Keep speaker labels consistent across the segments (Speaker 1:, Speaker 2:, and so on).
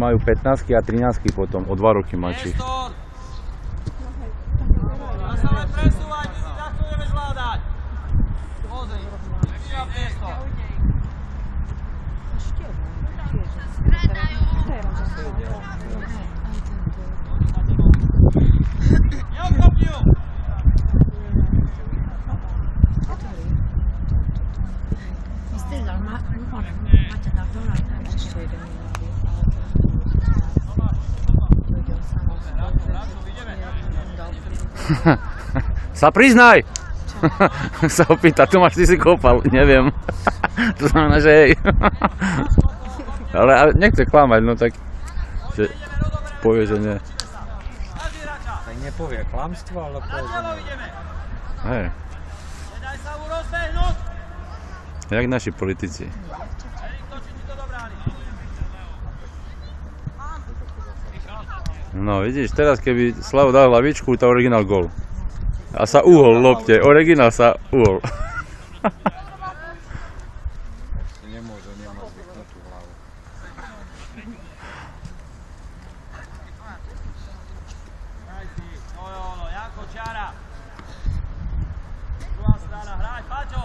Speaker 1: majú 15 a 13 potom, o 2 roky mladší. Sa priznaj! Sa opýta, Tomáš, ty si kopal, neviem. To znamená, že hej. Ale nechce klamať, no tak že povie, že nie.
Speaker 2: Tak nepovie klamstvo, ale povie, že nie.
Speaker 1: Hej. Jak naši politici. No vidíš, teraz keby Slavo dal hlavičku, to originál gól. A sa uhol lopte, originál sa uhol.
Speaker 2: Nemôže, nemá zvyknutú hlavu.
Speaker 3: Janko Čiara. Druhá strana, hrať, Paťo.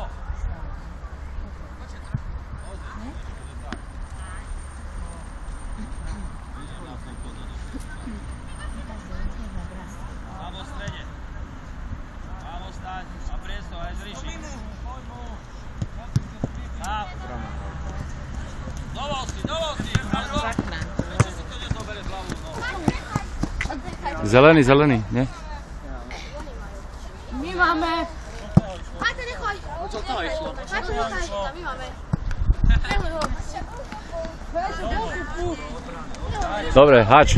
Speaker 1: Zelený, zelený, nie?
Speaker 4: My máme. Máte, nechoj. Co to išlo? Máte, nechoj. My máme.
Speaker 1: Dobre, hač.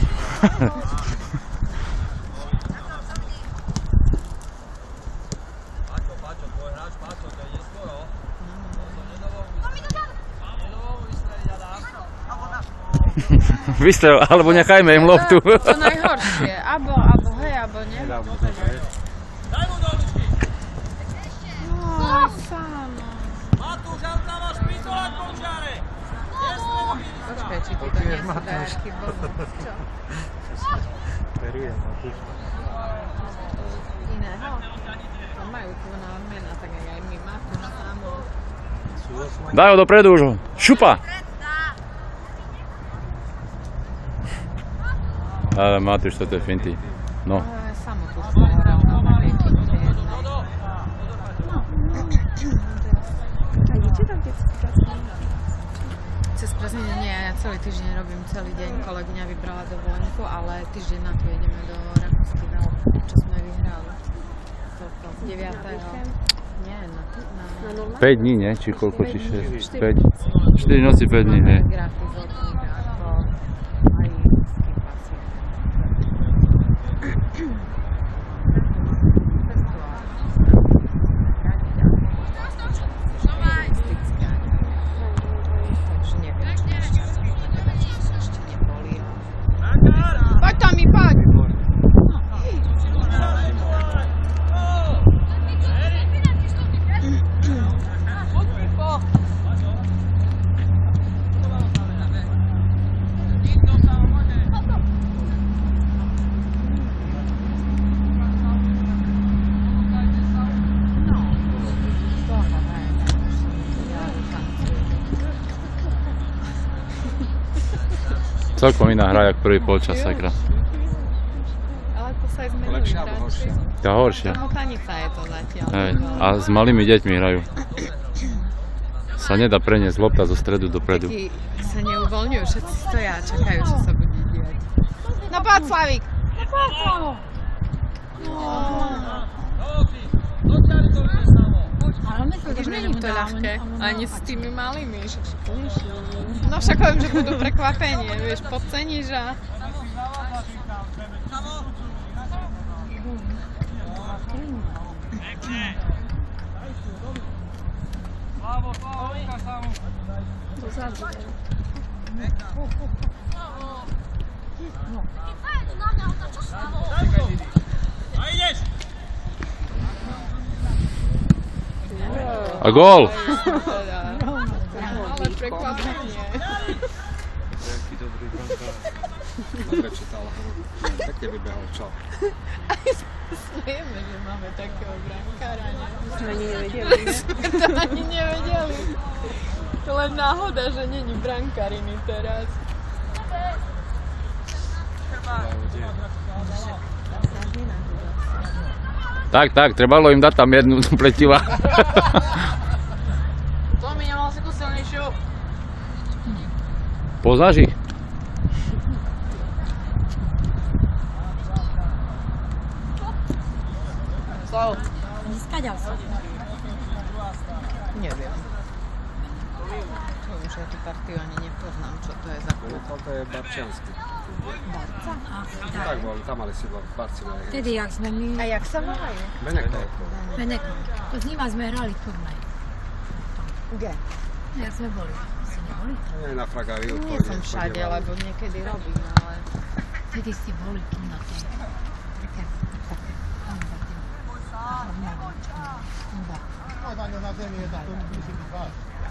Speaker 3: Paťo, tvoj hráč, Paťo, to je neskoro.
Speaker 1: Vystrel, alebo nechajme im loptu.
Speaker 4: To najhoršie. Abo hej, abo nie.
Speaker 3: Daj mu do ručky.
Speaker 4: No, sáno.
Speaker 3: Matúš, a tam máš písolať po čiare.
Speaker 4: Počkaj, či ty to nie sú dajačky blbé.
Speaker 2: Perujem Matúš.
Speaker 4: Iného? To majú tu na odmena, tak aj my Matúš, sámo.
Speaker 1: Daj ho dopredu už. Šupa! Ale Matúš, toto je finty. No.
Speaker 4: Samo tu spohoral na nejaký Cez prázdniny nie, ja celý týždeň robím celý deň, kolegyňa vybrala dovolenku, ale týždeň na to ideme do Rakúsky na čo sme vyhrali. Toto, 9. Nie, na
Speaker 1: 5 dní, nie? Či koľko? Či 6? 5? 4 noci, 5 dní, hej.
Speaker 4: grafy z okníka, ako aj Poď Tomi, poď!
Speaker 1: Celkom iná hra, jak prvý polčas, sakra.
Speaker 4: Ale to sa aj zmenili.
Speaker 2: Lepšia alebo horšia?
Speaker 1: Tá horšia.
Speaker 4: Motanica je to zatiaľ.
Speaker 1: Hej. A s malými deťmi hrajú. Sa nedá preniesť lopta zo stredu dopredu.
Speaker 4: Takí sa neuvoľňujú, všetci stoja a čakajú, čo sa bude diať. No poď, Slavík! No poď! Tiež není to ľahké, ani s tými malými. No však poviem, že budú prekvapenie, vieš, podceníš a... Dozadu.
Speaker 3: A ideš!
Speaker 1: A gól!
Speaker 4: Ale prekvapenie.
Speaker 2: Jaký dobrý Dobre čítal. Pekne vybehol, čo?
Speaker 4: Vieme, že máme takého brankára, ne?
Speaker 5: Sme ani nevedeli.
Speaker 4: Sme to ani nevedeli. To len náhoda, že není brankáriny teraz.
Speaker 1: Tak, trebalo im dať tam jednu pletiva.
Speaker 4: To mi nemal si tú silnejšiu.
Speaker 1: Poznáš ich?
Speaker 4: Slav.
Speaker 5: Skáďal sa.
Speaker 4: Neviem. To už ja tú partiu ani nepoznám, čo to je za klub.
Speaker 2: To je Barčiansky.
Speaker 5: Barca?
Speaker 2: Tak bol, tam mali sídlo v Barcelone.
Speaker 5: Vtedy, jak sme my...
Speaker 4: A jak sa volajú?
Speaker 2: Beneko.
Speaker 5: Beneko. To s nima sme hrali turnaj.
Speaker 4: Kde?
Speaker 5: Jak sme boli. Si neboli?
Speaker 2: Nie na Fragaviu.
Speaker 4: Nie som všade, lebo niekedy robím, ale...
Speaker 5: Vtedy ste boli tu na tej... Také... Tam za tým.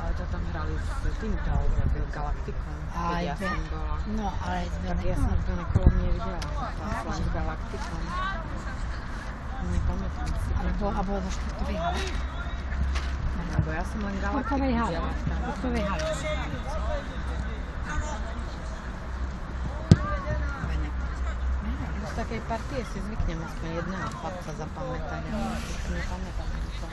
Speaker 4: Ale to tam hrali s týmto Galaktikom, keď ja som bola.
Speaker 5: No, ale s
Speaker 4: Tak ja som to na kolo nevidela, s Galaktikom. Nepamätám si.
Speaker 5: A bolo vo športovej hale?
Speaker 4: Lebo ja som len Galaktik
Speaker 5: Športovej hale.
Speaker 4: videla tam.
Speaker 5: Športovej hale.
Speaker 4: Z takej partie si zvyknem aspoň jedného chlapca zapamätať, ale si nepamätám nikoho.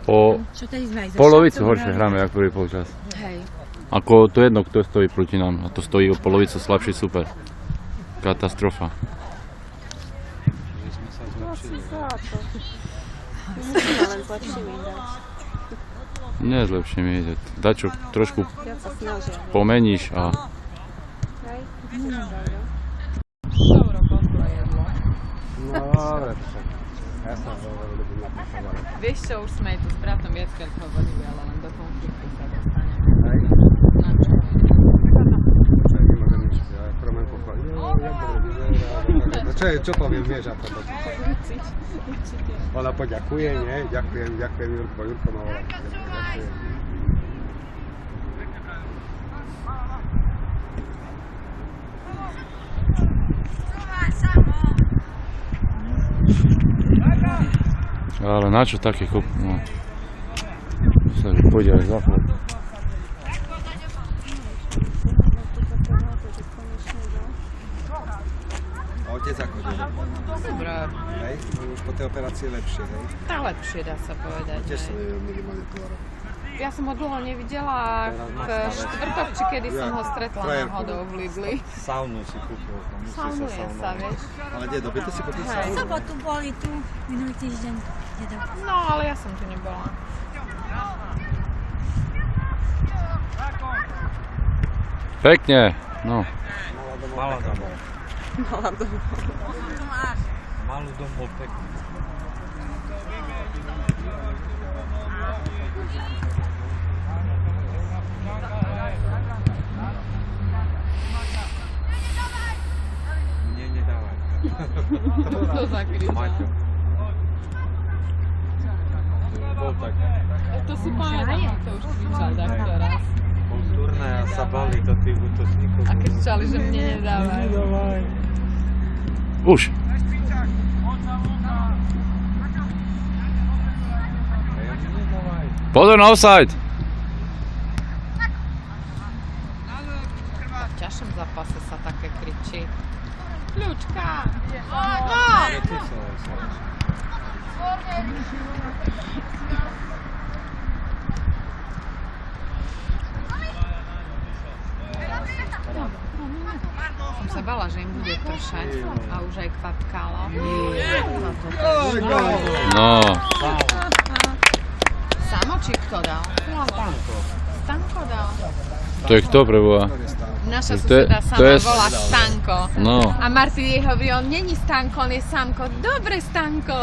Speaker 1: O
Speaker 5: Čo tedy sme aj zo
Speaker 1: polovicu
Speaker 5: Šapcov
Speaker 1: horšie
Speaker 5: hrali?
Speaker 1: hráme, ako prvý polčas.
Speaker 4: Hej.
Speaker 1: Ako to jedno, kto stojí proti nám. A to stojí o polovicu slabší super. Katastrofa.
Speaker 2: Že sme sa zlepšili.
Speaker 6: Len zlepšíme dať.
Speaker 1: Nezlepšie mi ide. Dačo trošku
Speaker 6: Viac sa snažia.
Speaker 1: pomeníš a
Speaker 6: Hej?
Speaker 4: Dobro, pošlo jedlo.
Speaker 2: No dobre, však. Ja som ľubím napísať, ale...
Speaker 4: Vieš čo, už sme aj tu s bratom viackrát hovorili, ale len do konfliktu sa dostaneme.
Speaker 2: Hej?
Speaker 4: Na čo?
Speaker 2: Ja nemôžem nič, ja promem pochváliť. Jak dobre vyzerá. Čo poviem, vieš, ako to. Ona poďakuje, nie? Ďakujem Jurko ma volá. Ďakujem.
Speaker 1: ale na čo také kop... No. Sa že pôjde aj za flot.
Speaker 2: A otec ako ide?
Speaker 4: Dobre,
Speaker 2: Hej? Už po tej operácii je lepšie, hej?
Speaker 4: tá lepšie dá sa povedať.
Speaker 2: Tiež som
Speaker 4: hej.
Speaker 2: nevidel minimálne pol roka.
Speaker 4: Ja som ho dlho nevidela, v štvrtok, či kedy som ho stretla náhodou v Lidli.
Speaker 3: Saunu si kúpil. musí
Speaker 4: Saunuje sa, vieš.
Speaker 2: Ale dedo, by ty si kúpil
Speaker 4: Hej.
Speaker 5: V
Speaker 2: saunu?
Speaker 5: sobotu boli tu, minulý týždeň. Dedo.
Speaker 4: No, ale ja som tu nebola.
Speaker 1: Pekne, no.
Speaker 3: Malá dom bol. Malú dom bol pekný. Nie, nedávaj.
Speaker 4: To zakrytá.
Speaker 3: Maťo. Bol tak.
Speaker 4: To si pamätám, to už kričal takto raz.
Speaker 3: Bol turnaj a sa bali do tých útočníkov.
Speaker 4: A kričali, že mne nedávaj.
Speaker 1: Už.
Speaker 3: A ja mu nedávaj.
Speaker 1: Pozor na offside.
Speaker 4: V ťažšom zápase sa také kričí. Kľúčka! No!
Speaker 3: Pretisol sa.
Speaker 4: Som sa bala, že im bude pršať a už aj kvapkalo.
Speaker 1: No.
Speaker 4: Samo či kto dal?
Speaker 3: Stanko.
Speaker 4: Stanko dal.
Speaker 1: To je kto preboha?
Speaker 4: Naša
Speaker 1: To je-
Speaker 4: suseda
Speaker 1: to je-
Speaker 4: sama volá Stanko.
Speaker 1: No.
Speaker 4: A Martin jej hovorí, on není Stanko, on je Samko. Dobre, Stanko.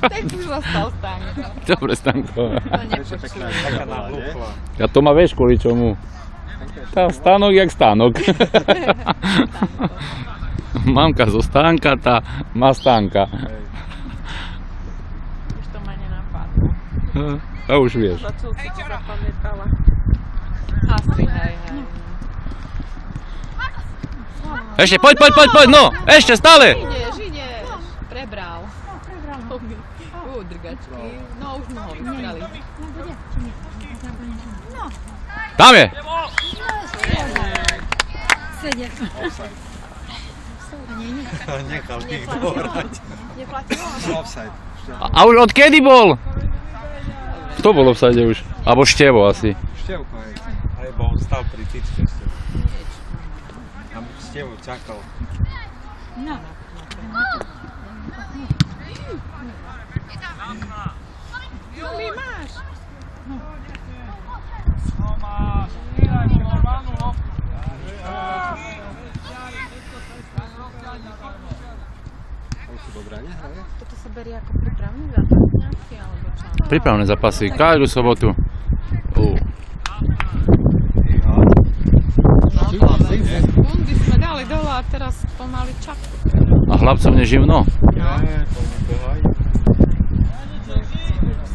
Speaker 4: Tak už zostal Stanko.
Speaker 1: Dobre, Stanko.
Speaker 4: To nepočujem.
Speaker 3: Taká nahlúpla.
Speaker 1: A to má vieš kvôli čomu? Tá stánok jak stánok. Mamka zo stánka, tá má stánka.
Speaker 4: Už to ma nenapadlo.
Speaker 1: A už vieš.
Speaker 6: Za čo si to zapamätala?
Speaker 4: Asi, hej.
Speaker 1: Ešte, poď, no! Ešte, stále!
Speaker 4: Ideš. Prebral. Drgačky. No, už mohol vystreliť.
Speaker 1: Tam je!
Speaker 5: Sedia.
Speaker 3: Nechal tých dohrať.
Speaker 4: Neplatilo?
Speaker 3: Offside.
Speaker 1: A už odkedy bol? Kto bol v offside už? Abo Števo asi.
Speaker 2: Števko, hej.
Speaker 3: Alebo on stal pri tyčke ešte. Tam Stevo čakal.
Speaker 5: No.
Speaker 2: On sú dobré, nehraje?
Speaker 4: Toto sa berie ako prípravný zápas nejaký, alebo čo?
Speaker 1: Prípravné zápasy, každú sobotu.
Speaker 4: No, sekundy sme dali dole a teraz pomaly čakujú.
Speaker 1: A chlapcov neživno.
Speaker 3: Nie, to nebehajú.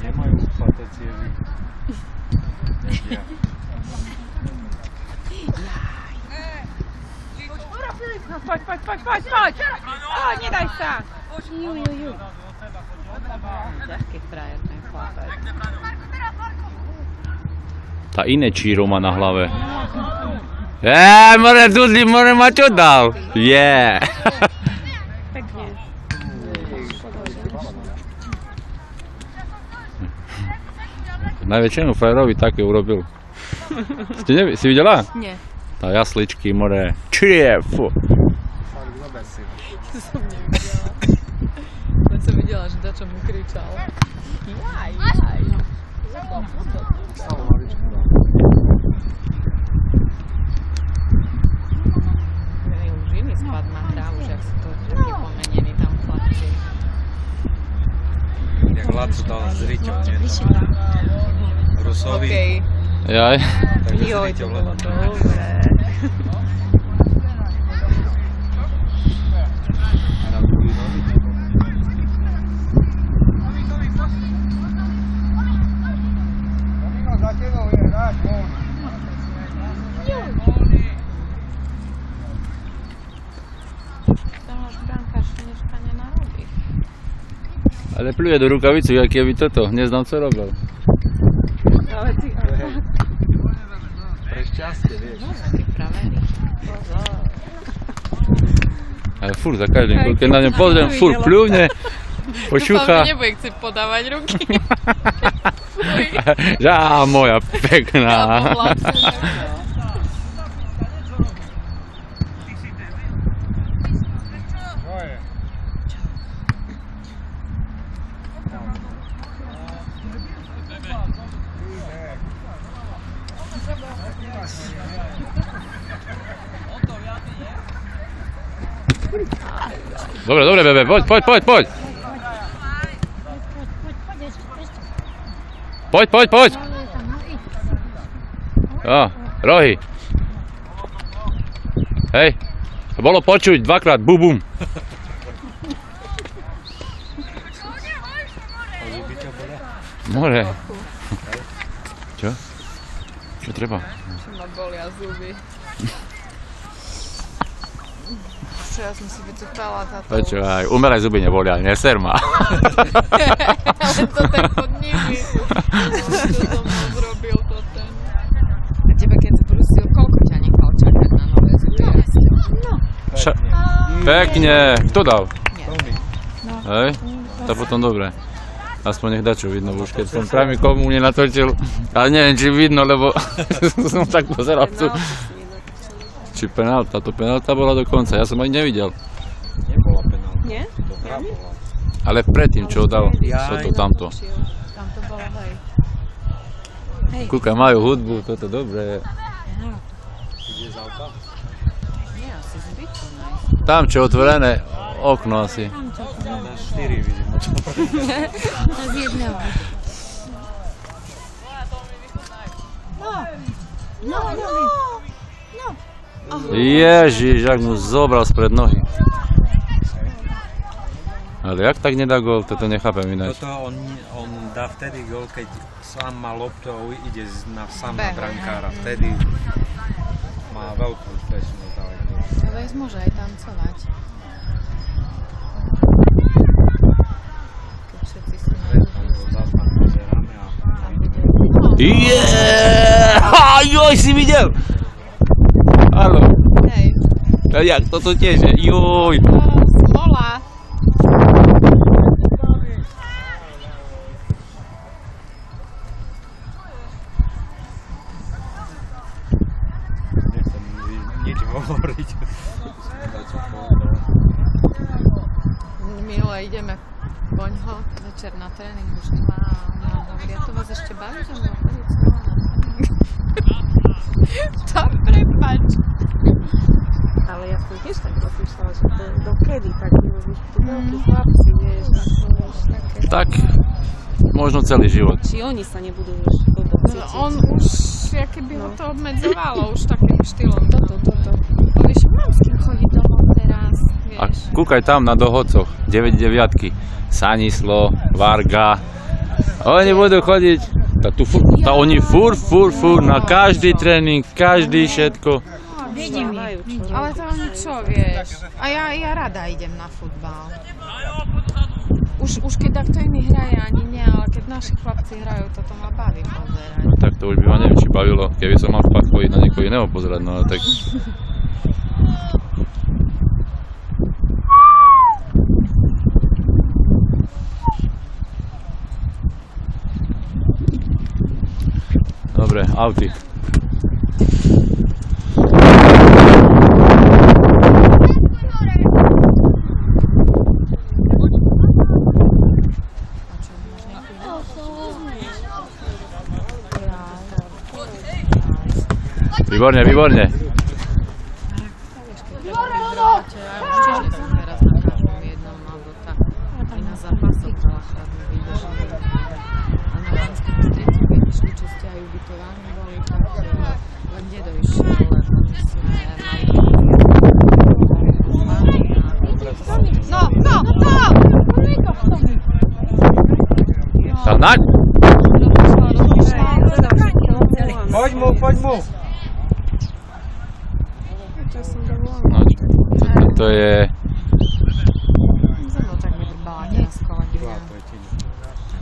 Speaker 3: Nemajú upaté cievy. Vedia.
Speaker 4: No poď. Nedaj sa. Ťažký frajer ten chlapec.
Speaker 1: Tá iné číro má na hlave. More Dudley, more ma čo dal? Yeah. Najväčšiemu frajerovi také urobil. Si videla?
Speaker 4: Nie.
Speaker 1: Tá jasličky, more. Čie, fu.
Speaker 2: Fakt zober si.
Speaker 4: To som nevidela. Len som videla, že dačo mu kričal. Jaj.
Speaker 2: Stále maličku dal.
Speaker 4: Už iný spad má hra, už jak sú to takí pomenení tam chlapci.
Speaker 3: Jak Laco dal zriťom, nie? Rusovi.
Speaker 4: Okej.
Speaker 1: Jaj.
Speaker 3: Takže
Speaker 4: Joj, to
Speaker 3: zriťom
Speaker 4: bolo
Speaker 3: len.
Speaker 4: dobré.
Speaker 2: Za tebou je rád, von.
Speaker 4: Tam až brankáč dneska nenarobí.
Speaker 1: Ale pluje do rukavicu, jak je by toto. Neznám, co robil.
Speaker 4: Ale ty,
Speaker 3: Pre šťastie, vieš.
Speaker 4: taký pravený.
Speaker 1: Ale furt za každým, keď na ňom pozriem, furt pľúvne, počúcha.
Speaker 4: Dúfam, že nebude chcieť podávať ruky.
Speaker 1: Á, moja pekná.
Speaker 2: Čo je?
Speaker 1: Dobre, bebe, poď. Poď. Jo, rohy. Hej, to bolo počuť dvakrát, bum. More. Čo? Čo treba?
Speaker 4: Čo ma bolia zuby. Čo ja som si vycúpala táto...
Speaker 1: Prečo aj umelé zuby nebolia, neser ma.
Speaker 4: Ale to ten podniží. Čo som mu zrobil to ten. A tebe keď zbrusil, koľko ťa nechal čakať na nové zuby? No.
Speaker 1: Pekne. Kto dal?
Speaker 3: Tomi.
Speaker 1: Hej, to potom dobre. Aspoň nech dačo vidno, už keď som práve komu nenatočil. Ale neviem, či vidno, lebo som tak pozeral tu. Či penálta, to penálta bola dokonca, ja som ani nevidel.
Speaker 3: Nebola penálta.
Speaker 6: Nie?
Speaker 3: Dobrá bola.
Speaker 1: Ale predtým, čo dal, toto, tamto.
Speaker 4: Tam to bolo, hej.
Speaker 1: Kúkaj, majú hudbu, toto dobre.
Speaker 3: Ide z auta?
Speaker 4: Nie, asi zbytku
Speaker 1: Tam, čo otvorené okno asi.
Speaker 3: Na 4 vidím.
Speaker 5: Z jedného. No.
Speaker 1: Ježiš, jak mu zobral spred nohy. Ale jak tak nedá gól, toto nechápem ináč.
Speaker 3: Toto on dá vtedy gol, keď sám má loptu a ide sám na
Speaker 4: Behu,
Speaker 3: brankára. Vtedy má veľkú úspešnosť. Ale
Speaker 4: Ale môže aj tancovať. Keď všetci sú na
Speaker 3: tam bol záznam pozeráme a
Speaker 4: tam bude.
Speaker 1: Yeah! Joj, si videl? Áno.
Speaker 4: Hej.
Speaker 1: A jak toto tiež je? Joj.
Speaker 4: Smola.
Speaker 3: nechcem nič hovoriť.
Speaker 4: Minule ideme poňho večer na tréning, už nemá, ona hovorí, ja to vás ešte baví, že mňa chodiť s mnou na tréning. To prepáč.
Speaker 6: Ale ja som tiež tak rozmýšľala, že to dokedy tak robíš tu veľkí chlapci, vieš, ako vieš, také.
Speaker 1: Tak, možno celý život.
Speaker 6: Či oni sa nebudú už blbo
Speaker 4: No,
Speaker 6: cítiť.
Speaker 4: on už, keby ho to obmedzovalo už takým štýlom, toto. On ešte mám s kým chodiť domov teraz,
Speaker 1: A
Speaker 4: vieš.
Speaker 1: kúkaj tam na dohodcoch, 9-9, Sanislo, Varga. Oni budú chodiť, oni fur, na každý tréning, každý všetko.
Speaker 5: Vidím
Speaker 6: Majú
Speaker 5: ich.
Speaker 6: čo
Speaker 4: Ale
Speaker 6: robiť.
Speaker 4: to oni čo, vieš. A ja rada idem na futbal. Už keď takto iní hraje, ani nie, ale keď naši chlapci hrajú, toto ma baví pozerať.
Speaker 1: No tak to už by ma neviem, či bavilo, keby som mal fakt chodiť na niekoho iného pozerať, no ale tak... Dobre, auty. Výborne, výborne.
Speaker 4: Ja už tiež som teraz na každom jednom alebo tak. Aj na zápasoch veľakrát mi vydrží. A na Banskom Bystrici, keď išli, čo ste aj ubytovaní boli, tak len dedo išiel, lebo my sme mali No!
Speaker 1: Tam naď?
Speaker 3: Poď mu!
Speaker 1: Naď. To je...
Speaker 4: Zem, tak mi drbala, nie? S kolegyňou.
Speaker 3: Tretina.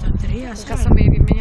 Speaker 5: To 3 a
Speaker 4: Dneska som jej vymenila